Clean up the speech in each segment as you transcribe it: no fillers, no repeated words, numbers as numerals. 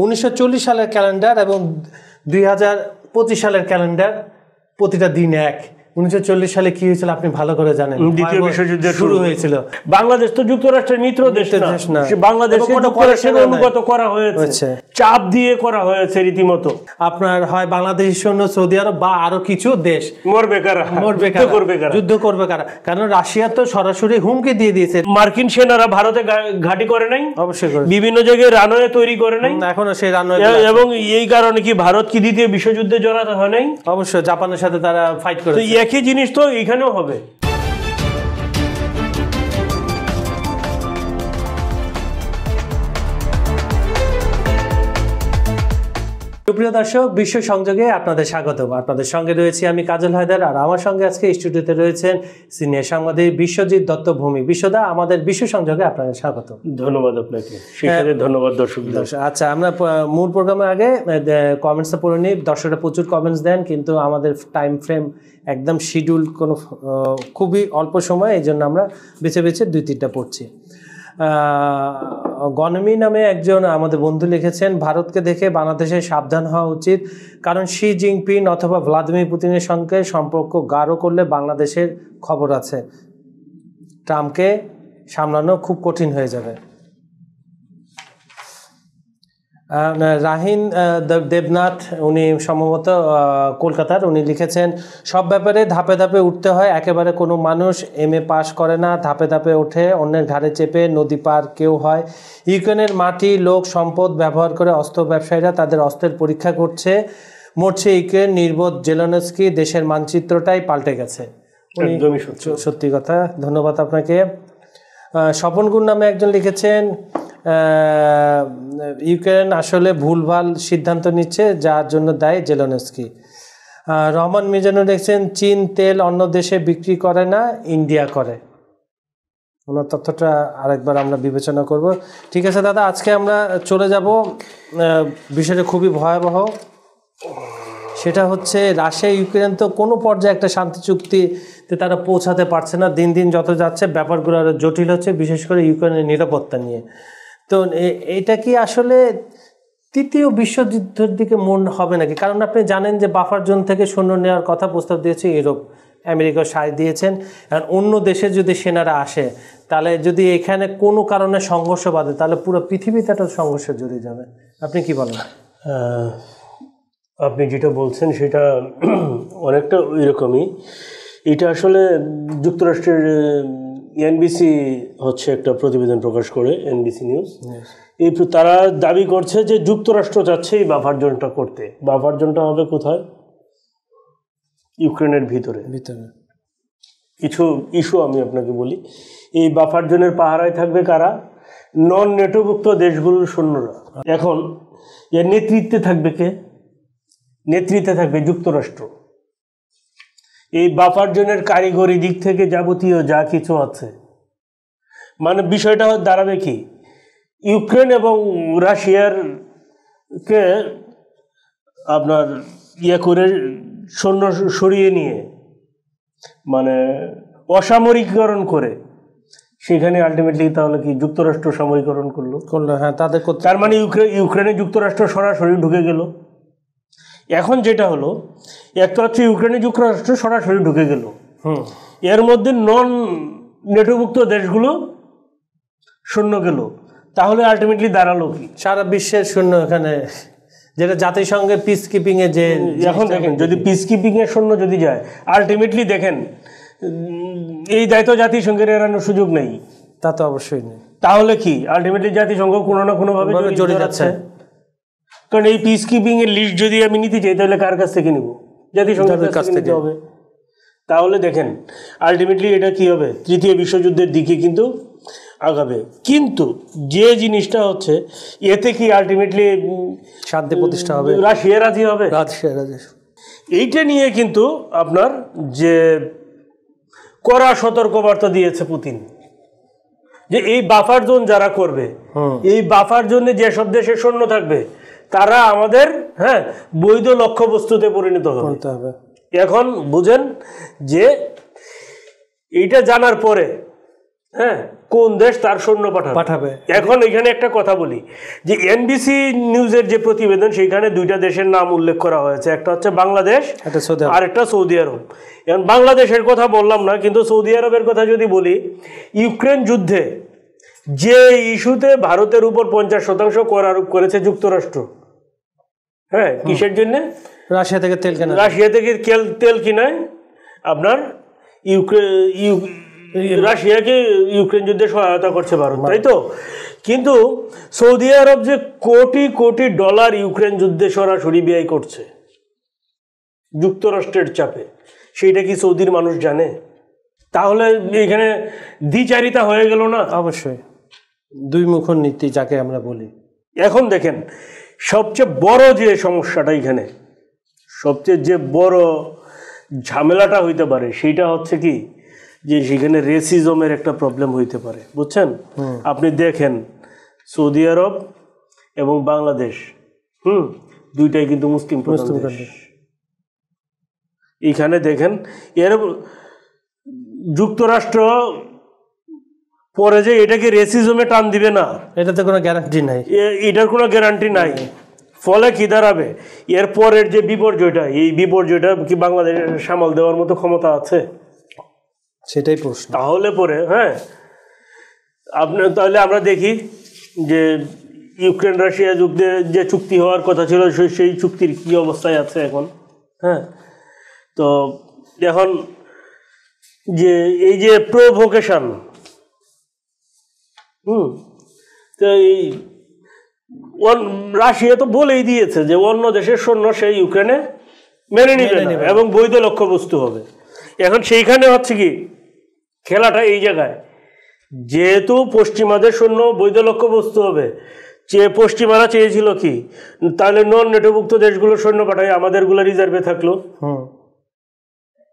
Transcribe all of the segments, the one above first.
1940 সালের ক্যালেন্ডার এবং 2025 সালের ক্যালেন্ডার প্রতিটা দিন এক। 1940 সালে কি হয়েছিল আপনি ভালো করে জানেন, দ্বিতীয় বিশ্বযুদ্ধ শুরু হয়েছিল। বাংলাদেশ তো যুক্তরাষ্ট্রের মিত্র দেশ না, বাংলাদেশকে যুক্তরাষ্ট্রের অনুগত করা হয়েছে, চাপ দিয়ে করা হয়েছে রীতিমতো। আপনার হয় বাংলাদেশ সৈন্য, সৌদি আরব বা আরো কিছু দেশ মরবে কারা, যুদ্ধ করবে কারা, কারণ রাশিয়া তো সরাসরি হুমকি দিয়ে দিয়েছে। মার্কিন সেনারা ভারতে ঘাঁটি করে নাই, অবশ্যই বিভিন্ন জায়গায় রানওয়ে তৈরি করে নাই, এখনো সেই রানওয়ে, এবং এই কারণে কি ভারত কি দ্বিতীয় বিশ্বযুদ্ধে জড়াতে হয় নাই? অবশ্যই জাপানের সাথে তারা ফাইট করে। একই জিনিস তো এখানেও হবে। সুপ্রিয় দর্শক, বিশ্ব সংযোগে আপনাদের স্বাগত। আপনাদের সঙ্গে রয়েছি আমি কাজল হায়দার, আর আমার সঙ্গে আজকে স্টুডিওতে রয়েছেন সিনিয়র সাংবাদিক বিশ্বজিৎ দত্ত ভূমি। বিশ্বদা, আমাদের বিশ্ব সংযোগে আপনাদের স্বাগত। ধন্যবাদ আপনাকে, সেখানে ধন্যবাদ দর্শক। আচ্ছা, আমরা মূল প্রোগ্রামের আগে কমেন্টসটা পড়ে নিই। দর্শকরা প্রচুর কমেন্টস দেন, কিন্তু আমাদের টাইম ফ্রেম একদম শিডিউল, কোনো খুবই অল্প সময়, এই জন্য আমরা বেছে বেছে 2-3টা পড়ছি। গণমি নামে একজন আমাদের বন্ধু লিখেছেন, ভারতকে দেখে বাংলাদেশের সাবধান হওয়া উচিত, কারণ শি জিনপিং অথবা ভ্লাদিমির পুতিনের সঙ্গে সম্পর্ক গাঢ় করলে বাংলাদেশের খবর আছে, ট্রাম্পকে সামলানো খুব কঠিন হয়ে যাবে। রাহিন দেবনাথ, উনি সম্ভবত কলকাতার, উনি লিখেছেন, সব ব্যাপারে ধাপে ধাপে উঠতে হয়, একেবারে কোনো মানুষ MA পাস করে না, ধাপে ধাপে ওঠে, অন্যের ঘাড়ে চেপে নদী পার কেউ হয়। ইউক্রেনের মাটি, লোক, সম্পদ ব্যবহার করে অস্ত্র ব্যবসায়ীরা তাদের অস্ত্রের পরীক্ষা করছে, মরছে ইউক্রেন, নির্বোধ জেলেনস্কি, দেশের মানচিত্রটাই পাল্টে গেছে। সত্যি কথা, ধন্যবাদ আপনাকে। স্বপনগুণ নামে একজন লিখেছেন, ইউক্রেন আসলে ভুলভাল সিদ্ধান্ত নিচ্ছে, যার জন্য দায়ী জেলেনস্কি। রহমান মিজানুর লিখছেন, চীন তেল অন্য দেশে বিক্রি করে না, ইন্ডিয়া করে। ওনার তথ্যটা আরেকবার আমরা বিবেচনা করব। ঠিক আছে দাদা, আজকে আমরা চলে যাব বিষয়টা খুবই ভয়াবহ। সেটা হচ্ছে রাশিয়া ইউক্রেন তো কোনো পর্যায়ে একটা শান্তি চুক্তিতে তারা পৌঁছাতে পারছে না। দিন দিন যত যাচ্ছে ব্যাপারগুলো আরও জটিল হচ্ছে, বিশেষ করে ইউক্রেনের নিরাপত্তা নিয়ে। তো এটা কি আসলে তৃতীয় বিশ্বযুদ্ধের দিকে মন হবে নাকি? কারণ আপনি জানেন যে বাফার জোন থেকে সৈন্য নেওয়ার কথা প্রস্তাব দিয়েছে ইউরোপ, আমেরিকা সায় দিয়েছেন। আর অন্য দেশে যদি সেনারা আসে, তাহলে যদি এখানে কোনো কারণে সংঘর্ষ বাঁধে, তাহলে পুরো পৃথিবীতে একটা সংঘর্ষে জড়িয়ে যাবে। আপনি কি বলেন? আপনি যেটা বলছেন সেটা অনেকটা ওই রকমই। এটা আসলে যুক্তরাষ্ট্রের এনবিসি হচ্ছে একটা প্রতিবেদন প্রকাশ করে, এনবিসি নিউজ। এই তারা দাবি করছে যে যুক্তরাষ্ট্র চাচ্ছে এই বাফার জোনটা করতে। বাফার জোনটা হবে কোথায়? ইউক্রেনের ভিতরে। কিছু ইস্যু আমি আপনাকে বলি। এই বাফার জোনের পাহারায় থাকবে কারা? নন নেটোভুক্ত দেশগুলোর সৈন্যরা। এখন এর নেতৃত্বে থাকবে কে? নেতৃত্বে থাকবে যুক্তরাষ্ট্র। এই বাফার জোনের কারিগরি দিক থেকে যাবতীয় যা কিছু আছে, মানে বিষয়টা দাঁড়াবে কি, ইউক্রেন এবং রাশিয়ার কে আপনার করে সৈন্য সরিয়ে নিয়ে, মানে অসামরিকীকরণ করে, সেখানে আলটিমেটলি তাহলে কি যুক্তরাষ্ট্র সামরিকরণ করলো। হ্যাঁ, তাদের তার মানে ইউক্রেনে যুক্তরাষ্ট্র সরাসরি ঢুকে গেল। এখন যেটা হলো, একটা হচ্ছে ইউক্রেনে যুক্তরাষ্ট্র সরাসরি ঢুকে গেল, এর মধ্যে নন নেটোভুক্ত দেশগুলো শূন্য গেল, তাহলে আলটিমেটলি দাঁড়ালো কি? সারা বিশ্বের সৈন্য এখানে, যেটা জাতিসংঘের পিস কিপিং এ যে, এখন দেখেন যদি পিস কিপিং এর সৈন্য যদি যায়, আলটিমেটলি দেখেন এই দায়িত্ব জাতিসংঘের এড়ানোর সুযোগ নেই। তা তো অবশ্যই নেই। তাহলে কি আলটিমেটলি জাতিসংঘ কোনো না কোনো ভাবে জড়িয়ে যাচ্ছে। কারণ এই পিস কিপিং এর লিস্ট যদি আমি নিতে চাই, তাহলে কার কাছ থেকে নিব? জাতিসংঘের কাছ থেকে হবে। তাহলে দেখেন আলটিমেটলি এটা কি হবে? তৃতীয় বিশ্বযুদ্ধের দিকে কিন্তু আগাবে। কিন্তু যে জিনিসটা হচ্ছে, এতে কি আলটিমেটলি শান্তি প্রতিষ্ঠা হবে? রাশিয়া রাজি হবে? রাশিয়া রাজি। এইটা নিয়ে কিন্তু আপনার যে কড়া সতর্কবার্তা দিয়েছে পুতিন, যে এই বাফার জোন যারা করবে, এই বাফার জোনে যেসব দেশের সৈন্য থাকবে, তারা আমাদের বৈধ লক্ষ্যবস্তুতে পরিণত হবে। এখন বুঝেন যে এইটা জানার পরে হ্যাঁ, কোন দেশ তার সৈন্য পাঠাবে। এখন এখানে একটা কথা বলি যে এনবিসি নিউজের যে প্রতিবেদন সেখানে দুইটা দেশের নাম উল্লেখ করা হয়েছে, একটা হচ্ছে বাংলাদেশ আর একটা সৌদি আরব। এখন বাংলাদেশের কথা বললাম না, কিন্তু সৌদি আরবের কথা যদি বলি, ইউক্রেন যুদ্ধে যে ইস্যুতে ভারতের উপর 50% কর আরোপ করেছে যুক্তরাষ্ট্র, হ্যাঁ, কিসের জন্য? রাশিয়া থেকে তেল কেনা, রাশিয়া থেকে তেল কিনায় আপনার রাশিয়াকে ইউক্রেন যুদ্ধে সহায়তা করছে ভারত, তাই তো? কিন্তু সৌদি আরব যে কোটি কোটি ডলার ইউক্রেন যুদ্ধে সরাসরি ব্যয় করছে যুক্তরাষ্ট্রের চাপে, সেইটা কি সৌদির মানুষ জানে? তাহলে এখানে দ্বিচারিতা হয়ে গেল না? অবশ্যই, দুই মুখ নীতি যাকে আমরা বলি। এখন দেখেন, সবচেয়ে বড় যে সমস্যাটা এখানে, সবচেয়ে যে বড় ঝামেলাটা হইতে পারে সেইটা হচ্ছে কি, যে সেখানে রেসিজমের একটা প্রবলেম হইতে পারে, বুঝছেন? আপনি দেখেন সৌদি আরব এবং বাংলাদেশ, দুইটাই কিন্তু মুসলিম দেশ। এখানে দেখেন, এর যুক্তরাষ্ট্র পরে যে এটাকে রেসিজমে টান দিবে না, এটাতে কোনো গ্যারান্টি নাই, এটার কোনো গ্যারান্টি নাই। ফলে কি দাঁড়াবে, এর পরের যে বিপর্যয়টা, এই বিপর্যয়টা কি বাংলাদেশ সামাল দেওয়ার মতো ক্ষমতা আছে? সেটাই প্রশ্ন। তাহলে পরে তাহলে আমরা দেখি যে ইউক্রেন রাশিয়া যুদ্ধে যে চুক্তি হওয়ার কথা ছিল সেই চুক্তির কি অবস্থায় আছে এখন। হ্যাঁ, তো এখন যে এই যে প্রভোকেশন, তো এই রাশিয়া তো বলেই দিয়েছে যে অন্য দেশের সৈন্য সেই ইউক্রেনে মেনে নিবে না এবং বৈধ লক্ষ্যবস্তু হবে। এখন সেইখানে হচ্ছে কি খেলাটা এই জায়গায়, যেহেতু পশ্চিমাদের সৈন্য বৈধ লক্ষ্যবস্তু হবে, পশ্চিমারা চেয়েছিল কি, তাহলে নন নেটোভুক্ত দেশগুলোর সৈন্য পাঠায়, আমাদেরগুলো রিজার্ভে থাকলো।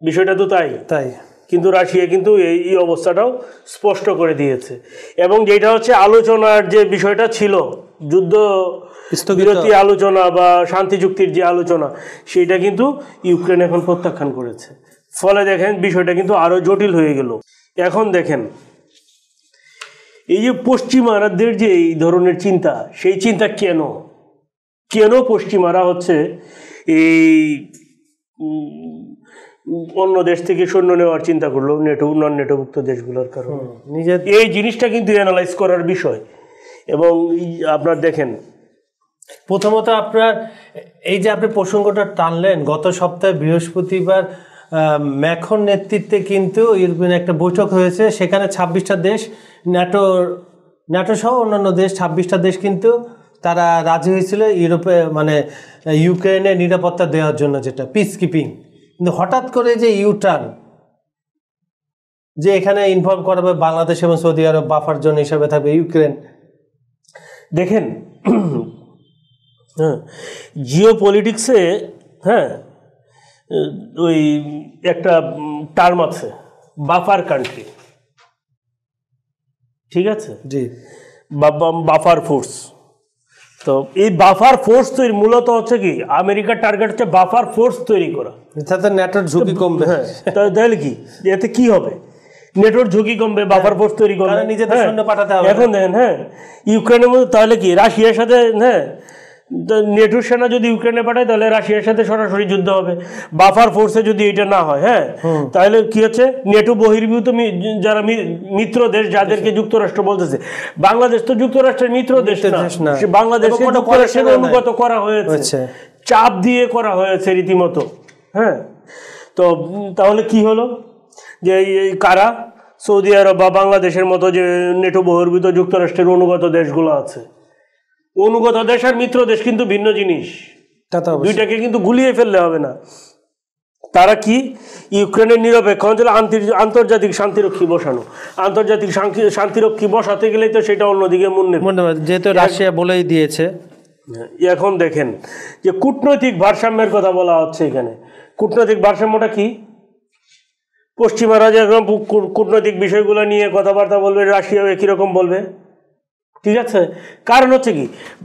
বিষয়টা তো তাই। কিন্তু রাশিয়া কিন্তু এই অবস্থাটাও স্পষ্ট করে দিয়েছে। এবং যেটা হচ্ছে আলোচনার যে বিষয়টা ছিল, যুদ্ধ বিরতি আলোচনা বা শান্তি চুক্তির যে আলোচনা, সেইটা কিন্তু ইউক্রেন এখন প্রত্যাখ্যান করেছে। ফলে দেখেন বিষয়টা কিন্তু আরো জটিল হয়ে গেল। এখন দেখেন এই যে পশ্চিমারাদের যে এই ধরনের চিন্তা, সেই চিন্তা কেন পশ্চিমারা হচ্ছে এই অন্য দেশ থেকে সৈন্য নেওয়ার চিন্তা করলো নন নেটোভুক্ত দেশগুলোর কারণে? এই জিনিসটা কিন্তু অ্যানালাইজ করার বিষয়। এবং আপনার দেখেন, প্রথমত আপনার এই যে আপনি প্রসঙ্গটা টানলেন, গত সপ্তাহে বৃহস্পতিবার ম্যাক্রন নেতৃত্বে কিন্তু ইউরোপিয়ান একটা বৈঠক হয়েছে, সেখানে 26টা দেশ, ন্যাটো সহ অন্যান্য দেশ 26টা দেশ কিন্তু তারা রাজি হয়েছিল ইউরোপে ইউক্রেনের নিরাপত্তা দেওয়ার জন্য, যেটা পিস কিপিং। কিন্তু হঠাৎ করে যে ইউটার্ন, যে এখানে ইনভলভ করাবে বাংলাদেশ এবং সৌদি আরব, বাফার জোন হিসাবে থাকবে ইউক্রেন। দেখেন জিও পলিটিক্সে ওই একটা টার্ম আছে, বাফার কান্ট্রি, ঠিক আছে? জি, বাফার ফোর্স। তো এই বাফার ফোর্স তৈরি মূলত হচ্ছে কি, আমেরিকার টার্গেট হচ্ছে বাফার ফোর্স তৈরি করা, তাতে নেটোর ঝুঁকি কমবে। হ্যাঁ, তাহলে কি এতে কি হবে? নেটোর ঝুঁকি কমবে, বাফার ফোর্স তৈরি করবে, নিজেদের সৈন্য পাঠাতে হবে। এখন দেখেন, ইউক্রেনের মধ্যে তাহলে কি রাশিয়ার সাথে, নেটোর সেনা যদি ইউক্রেনে পাঠায় তাহলে রাশিয়ার সাথে সরাসরি যুদ্ধ হবে। বাফার ফোর্সে যদি এটা না হয়, তাহলে কি হচ্ছে, নেটো বহির্ভূত যারা মিত্র দেশ, যাদেরকে যুক্তরাষ্ট্র বলতেছে, বাংলাদেশ তো যুক্তরাষ্ট্রের মিত্র দেশ না, বাংলাদেশকে যুক্তরাষ্ট্রের অনুগত করা হয়েছে, চাপ দিয়ে করা হয়েছে রীতিমতো। হ্যাঁ, তো তাহলে কি হলো, যে কারা সৌদি আরব বা বাংলাদেশের মতো যে নেটো বহির্ভূত যুক্তরাষ্ট্রের অনুগত দেশগুলো আছে, অনুগত দেশ আর মিত্র দেশ কিন্তু ভিন্ন জিনিস, দুইটাকে কিন্তু গুলিয়ে ফেললে হবে না। তারা কি, ইউক্রেনের নিরপেক্ষ অঞ্চলে আন্তর্জাতিক শান্তিরক্ষী বসানো, আন্তর্জাতিক শান্তিরক্ষী বসাতে গেলেই তো সেটা অন্যদিকে যেহেতু রাশিয়া বলেই দিয়েছে। এখন দেখেন যে কূটনৈতিক ভারসাম্যের কথা বলা হচ্ছে এখানে। কূটনৈতিক ভারসাম্যটা কি? পশ্চিমারা যেরকম কূটনৈতিক বিষয়গুলো নিয়ে কথাবার্তা বলবে, রাশিয়াও একই রকম বলবে। ঠিক আছে, কারণ হচ্ছে কি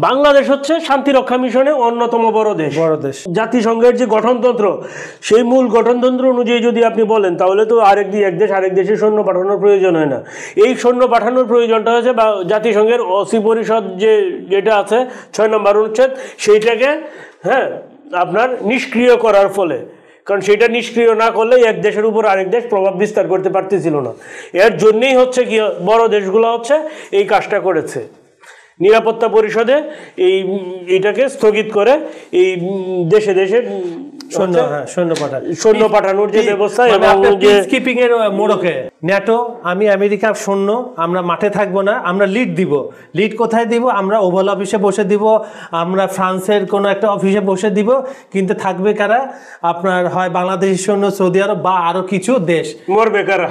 বাংলাদেশ হচ্ছে শান্তিরক্ষা মিশনে অন্যতম বড় দেশ। জাতিসংঘের যে গঠনতন্ত্র, সেই মূল গঠনতন্ত্র অনুযায়ী যদি আপনি বলেন, তাহলে তো এক দেশ আরেক দেশে সৈন্য পাঠানোর প্রয়োজন হয় না। এই সৈন্য পাঠানোর প্রয়োজনটা হচ্ছে জাতিসংঘের অসি পরিষদ যেটা আছে 6 নম্বর অনুচ্ছেদ, সেইটাকে আপনার নিষ্ক্রিয় করার ফলে। কারণ সেটা নিষ্ক্রিয় না করলে এক দেশের উপর আরেক দেশ প্রভাব বিস্তার করতে পারতেছিল না। এর জন্যই হচ্ছে কি বড় দেশগুলো হচ্ছে এই কাজটা করেছে, নিরাপত্তা পরিষদে এইটাকে স্থগিত করে এই দেশে দেশে সৈন্য পাঠানোর যে ব্যবস্থা এবং পিসকিপিং এর মোড়কে ন্যাটো, আমি আমেরিকা সৈন্য, আমরা মাঠে থাকবো না, আমরা লিড দিব। লিড কোথায় দিব? আমরা ওভাল অফিসে বসে দিব, আমরা ফ্রান্সের কোনো একটা অফিসে বসে দিব, কিন্তু থাকবে কারা? আপনার হয় বাংলাদেশের সৈন্য, সৌদি আরব বা আরো কিছু দেশ। মরবে কারা?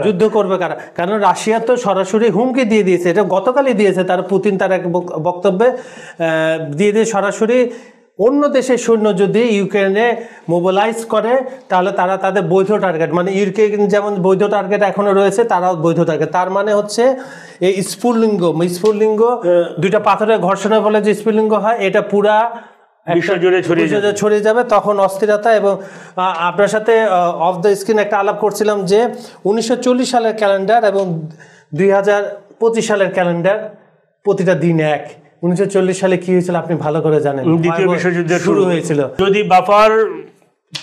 যুদ্ধ করবে কারা? কারণ রাশিয়া তো সরাসরি হুমকি দিয়ে দিয়েছে, এটা গতকালই দিয়েছে, তার পুতিন তার এক বক্তব্যে দিয়ে সরাসরি অন্য দেশের সৈন্য যদি ইউক্রেনে মোবিলাইজ করে, তাহলে তারা তাদের বৈধ টার্গেট, মানে ইউক্রেন যেমন বৈধ টার্গেট এখনো রয়েছে, তারাও বৈধ টার্গেট। তার মানে হচ্ছে এই স্ফুলিঙ্গ দুইটা পাথরের ঘর্ষণের ফলে যে স্ফুলিঙ্গ হয়, এটা পুরা বিশ্বজুড়ে ছড়িয়ে যাবে। তখন অস্থিরতা। এবং আপনার সাথে অফ দ্য স্ক্রিন একটা আলাপ করছিলাম যে 1940 সালের ক্যালেন্ডার এবং 2025 সালের ক্যালেন্ডার প্রতিটা দিন এক। 1940 সালে কি হয়েছিল আপনি ভালো করে জানেন, দ্বিতীয় বিশ্বযুদ্ধ শুরু হয়েছিল। যদি বাফার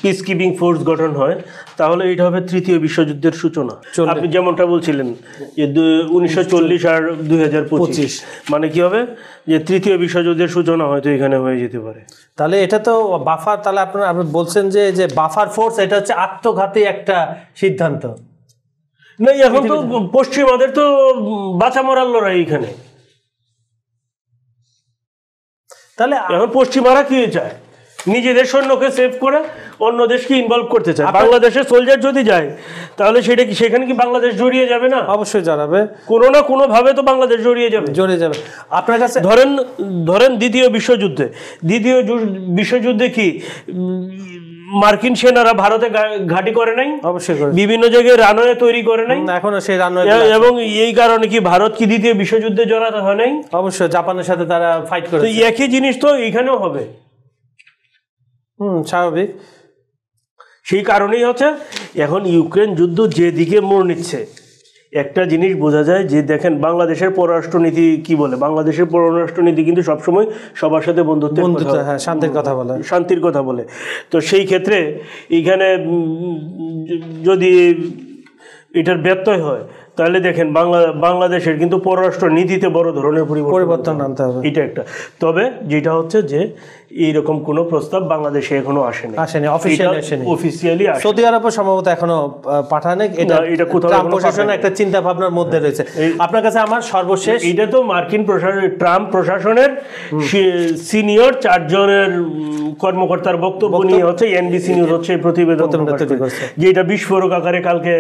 পিস কিপিং ফোর্স গঠন হয়, তাহলে এটা হবে তৃতীয় বিশ্বযুদ্ধের সূচনা। আপনি যেমনটা বলছিলেন যে 1940 আর 2025, মানে কি হবে যে তৃতীয় বিশ্বযুদ্ধের সূচনা হয়তো এখানে হয়ে যেতে পারে। তাহলে এটা তো বাফার, তাহলে আপনি বলছেন যে বাফার ফোর্স এটা হচ্ছে আত্মঘাতী একটা সিদ্ধান্ত। না, এখন তো পশ্চিমাদের তো বাঁচা মরার লড়াই এখানে। তাহলে এখন পশ্চিমারা কি চায়? নিজেদের সৈন্যকে সেভ করে অন্য দেশকে ইনভলভ করতে চায়। বাংলাদেশের সোলজার যদি যায়, তাহলে সেটা কি সেখানে কি বাংলাদেশ জড়িয়ে যাবে না? অবশ্যই জড়াবে, কোনো না কোনো ভাবে তো বাংলাদেশ জড়িয়ে যাবে। আপনার কাছে ধরেন দ্বিতীয় বিশ্বযুদ্ধে কি মার্কিন সেনারা ভারতে ঘাঁটি করে নাই? অবশ্যই বিভিন্ন জায়গায় রানওয়ে তৈরি করে নাই? এখনো সেই রানওয়ে, এবং এই কারণে কি ভারত কি দ্বিতীয় বিশ্বযুদ্ধে জড়াতে হয় নাই? অবশ্যই জাপানের সাথে তারা ফাইট করে। একই জিনিস তো এখানেও হবে। স্বাভাবিক। সেই কারণেই হচ্ছে এখন ইউক্রেন যুদ্ধ যেদিকে মোড় নিচ্ছে, একটা জিনিস বোঝা যায় যে দেখেন বাংলাদেশের পররাষ্ট্রনীতি কি বলে। বাংলাদেশের পররাষ্ট্রনীতি কিন্তু সবসময় সবার সাথে শান্তির কথা বলে। তো সেই ক্ষেত্রে এইখানে যদি এটার ব্যত্যয় হয়, তাহলে দেখেন বাংলাদেশের কিন্তু পররাষ্ট্র নীতিতে বড় ধরনের পরিবর্তন আনতে হবে। এটা একটা। তবে যেটা হচ্ছে যে এইরকম কোনো প্রস্তাব বাংলাদেশে এখনো আসেনি, অফিসিয়ালি। সৌদি আরব সম্ভবত এখনো পাঠায়নি। এটা প্রশাসনের একটা চিন্তা ভাবনার মধ্যে রয়েছে। আপনার কাছে আমার সর্বশেষ, এটা তো মার্কিন ট্রাম্প প্রশাসনের সিনিয়র 4 জনের কর্মকর্তার বক্তব্য নিয়ে হচ্ছে এনবিসি নিউজ হচ্ছে এই প্রতিবেদন, যেটা বিস্ফোরক আকারে কালকে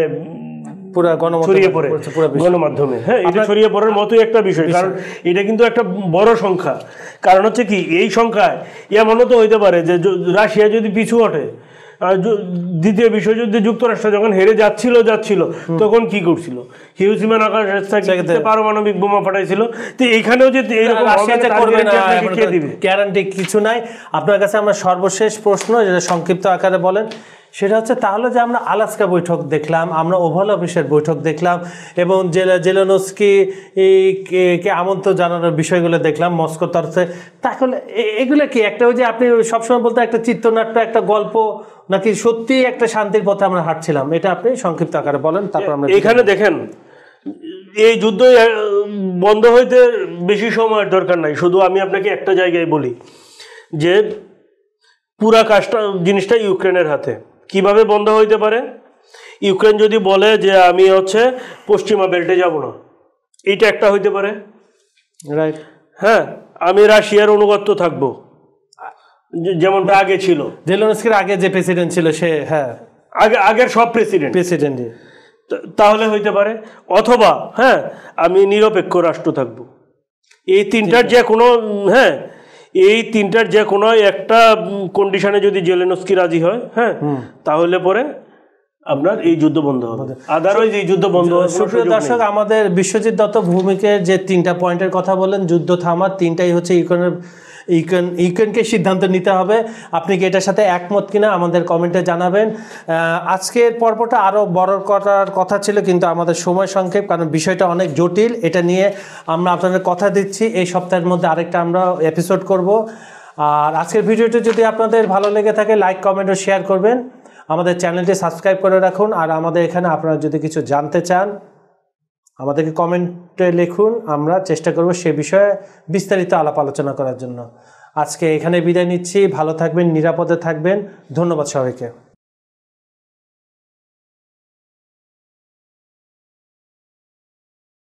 গণমাধ্যমে এটা ছড়িয়ে পড়ার মতোই একটা বিষয়। কারণ এটা কিন্তু একটা বড় সংখ্যা। কারণ হচ্ছে কি এই সংখ্যায় এমনও তো হইতে পারে যে রাশিয়া যদি পিছু হটে, দ্বিতীয় বিশ্বযুদ্ধে যুক্তরাষ্ট্র যখন হেরে যাচ্ছিল তখন কি করছিল? হিরোশিমা নাগাসাকি পারমাণবিক বোমা ফাটাইছিল। তো এইখানেও যে গ্যারান্টি কিছু নাই। আপনার কাছে আমার সর্বশেষ প্রশ্ন, যেটা সংক্ষিপ্ত আকারে বলেন, সেটা হচ্ছে তাহলে যে আমরা আলাস্কা বৈঠক দেখলাম, আমরা ওভাল অফিসের বৈঠক দেখলাম এবং জেলেনস্কিকে আমন্ত্রণ জানানোর বিষয়গুলো দেখলাম মস্কোর তরফে, তাহলে এগুলো কি একটা ওই যে আপনি সবসময় বলতে একটা চিত্রনাট্য, একটা গল্প, নাকি সত্যি একটা শান্তির পথে আমরা হাঁটছিলাম? এটা আপনি সংক্ষিপ্ত আকারে বলেন, তারপর আমরা। এখানে দেখেন, এই যুদ্ধ বন্ধ হইতে বেশি সময়ের দরকার নাই। শুধু আমি আপনাকে একটা জায়গায় বলি যে পুরা কাজটা জিনিসটা ইউক্রেনের হাতে। কিভাবে বন্ধ হইতে পারে? ইউক্রেন যদি বলে যে আমি হচ্ছে পশ্চিমা বেল্টে যাব না, এটা একটা হইতে পারে। রাইট। হ্যাঁ, আমি রাশিয়ার অনুগত্য থাকবো, যেমনটা আগে ছিল। জেলেনস্কির আগে যে প্রেসিডেন্ট ছিল সে, আগের সব প্রেসিডেন্ট, তাহলে হইতে পারে। অথবা আমি নিরপেক্ষ রাষ্ট্র থাকবো। এই তিনটার যে কোনো একটা কন্ডিশনে যদি জেলেনস্কি রাজি হয়, তাহলে পরে আপনার এই যুদ্ধ বন্ধ হবে, আদারওয়াইজ এই যুদ্ধ বন্ধ হবে। সুপ্রিয় দর্শক, আমাদের বিশ্বজিৎ দত্ত ভৌমিকের যে 3টা পয়েন্টের কথা বলেন, যুদ্ধ থামার 3টাই হচ্ছে ইউক্রেনকে সিদ্ধান্ত নিতে হবে। আপনি কি এটার সাথে একমত কিনা আমাদের কমেন্টে জানাবেন। আজকের পর্বটা আরও বড় করার কথা ছিল, কিন্তু আমাদের সময় সংক্ষেপ, কারণ বিষয়টা অনেক জটিল। এটা নিয়ে আমরা আপনাদের কথা দিচ্ছি এই সপ্তাহের মধ্যে আরেকটা আমরা এপিসোড করব। আর আজকের ভিডিওটি যদি আপনাদের ভালো লেগে থাকে, লাইক, কমেন্ট ও শেয়ার করবেন। আমাদের চ্যানেলটি সাবস্ক্রাইব করে রাখুন। আর আমাদের এখানে আপনারা যদি কিছু জানতে চান, আমাদেরকে কমেন্টে লিখুন, আমরা চেষ্টা করব সে বিষয়ে বিস্তারিত আলাপ আলোচনা করার জন্য। আজকে এখানে বিদায় নিচ্ছি। ভালো থাকবেন, নিরাপদে থাকবেন। ধন্যবাদ সবাইকে।